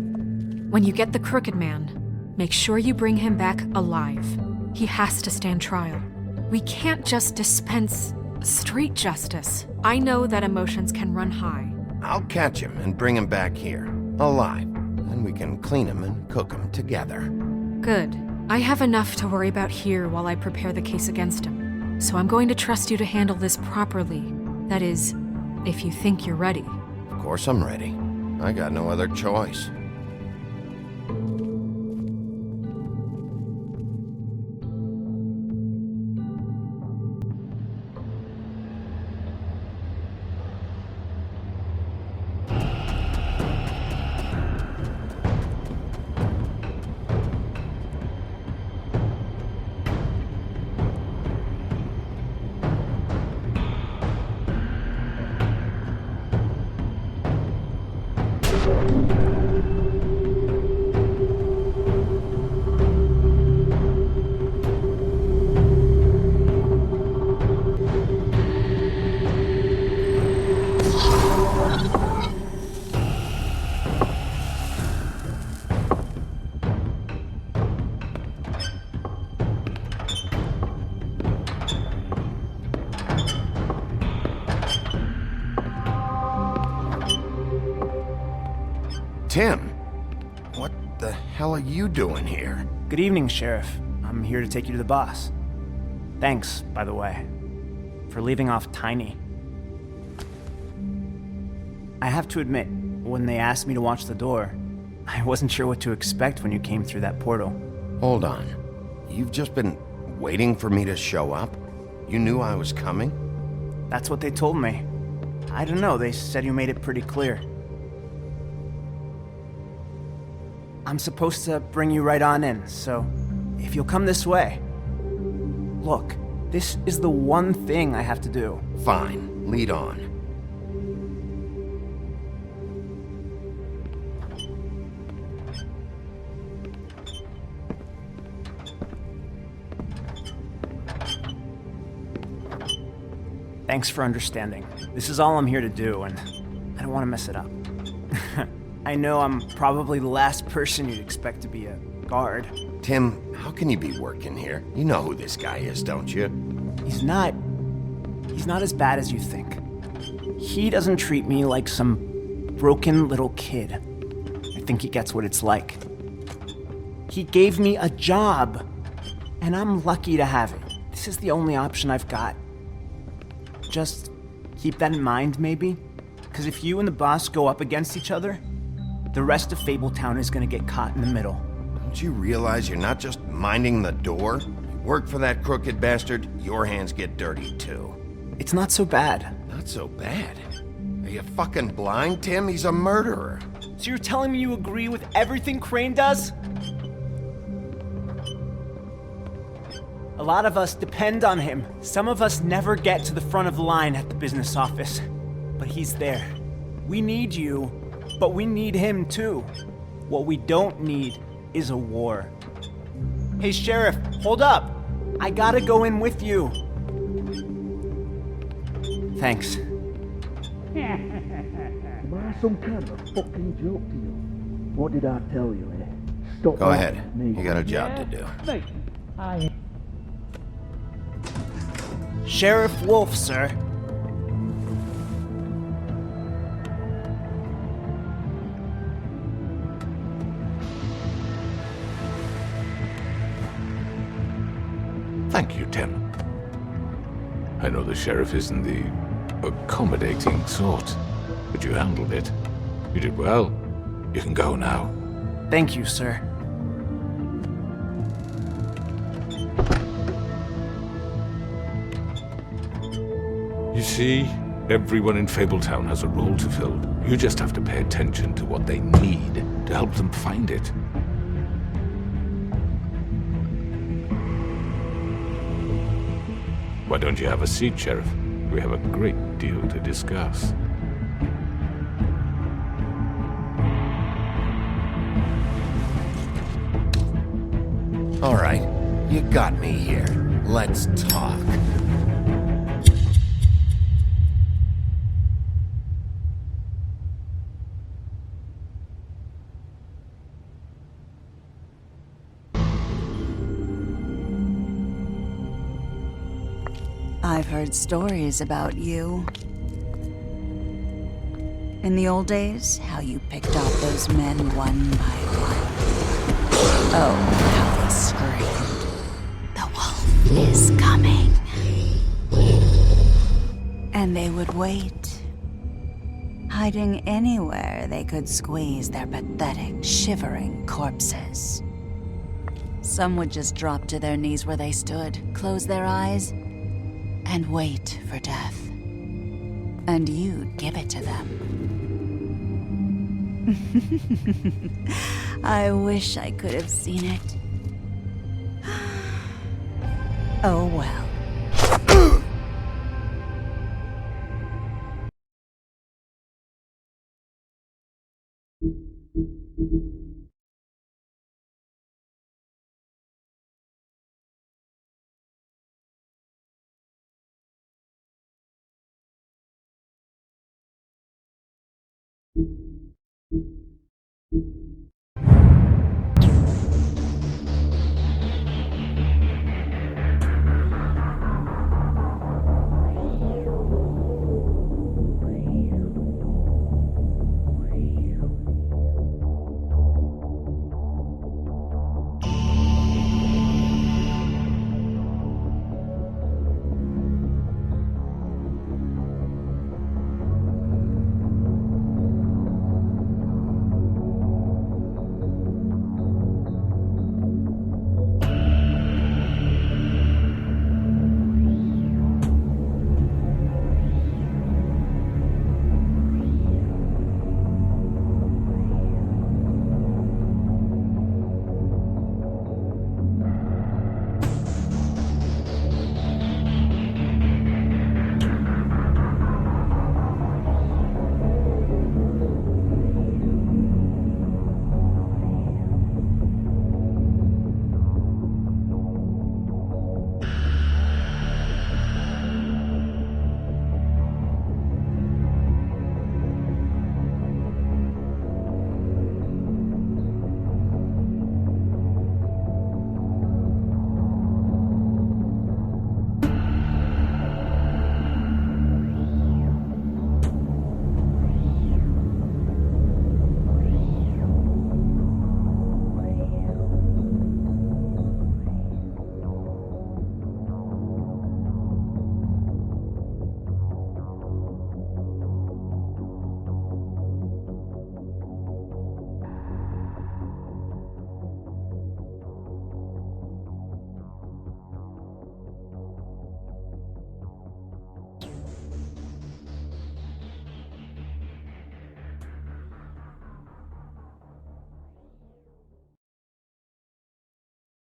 When you get the Crooked Man, make sure you bring him back alive. He has to stand trial. We can't just dispense street justice. I know that emotions can run high. I'll catch him and bring him back here, alive. Then we can clean him and cook him together. Good. I have enough to worry about here while I prepare the case against him. So I'm going to trust you to handle this properly. That is, if you think you're ready. Of course I'm ready. I got no other choice. Tim, what the hell are you doing here? Good evening, Sheriff. I'm here to take you to the boss. Thanks, by the way, for leaving off Tiny. I have to admit, when they asked me to watch the door, I wasn't sure what to expect when you came through that portal. Hold on. You've just been waiting for me to show up? You knew I was coming? That's what they told me. I don't know, they said you made it pretty clear. I'm supposed to bring you right on in, so if you'll come this way. Look, this is the one thing I have to do. Fine, lead on. Thanks for understanding. This is all I'm here to do, and I don't want to mess it up. I know I'm probably the last person you'd expect to be a guard. Tim, how can you be working here? You know who this guy is, don't you? He's not as bad as you think. He doesn't treat me like some broken little kid. I think he gets what it's like. He gave me a job, and I'm lucky to have it. This is the only option I've got. Just keep that in mind, maybe? Because if you and the boss go up against each other, the rest of Fabletown is gonna get caught in the middle. Don't you realize you're not just minding the door? You work for that crooked bastard, your hands get dirty too. It's not so bad. Not so bad? Are you fucking blind, Tim? He's a murderer. So you're telling me you agree with everything Crane does? A lot of us depend on him. Some of us never get to the front of the line at the business office. But he's there. We need you, but we need him too. What we don't need is a war. Hey, Sheriff, hold up. I gotta go in with you. Thanks. Am I some kind of a fucking joke to you? What did I tell you, eh? Stop. Go ahead. You got a job to do. Mate, I... Sheriff Wolf, sir. Thank you, Tim. I know the sheriff isn't the accommodating sort, but you handled it. You did well. You can go now. Thank you, sir. You see, everyone in Fabletown has a role to fill. You just have to pay attention to what they need to help them find it. Why don't you have a seat, Sheriff? We have a great deal to discuss. All right, you got me here. Let's talk. I've heard stories about you. In the old days, how you picked off those men one by one. Oh, how they screamed. The wolf is coming. And they would wait, hiding anywhere they could squeeze their pathetic, shivering corpses. Some would just drop to their knees where they stood, close their eyes, and wait for death. And you'd give it to them. I wish I could have seen it. Oh well.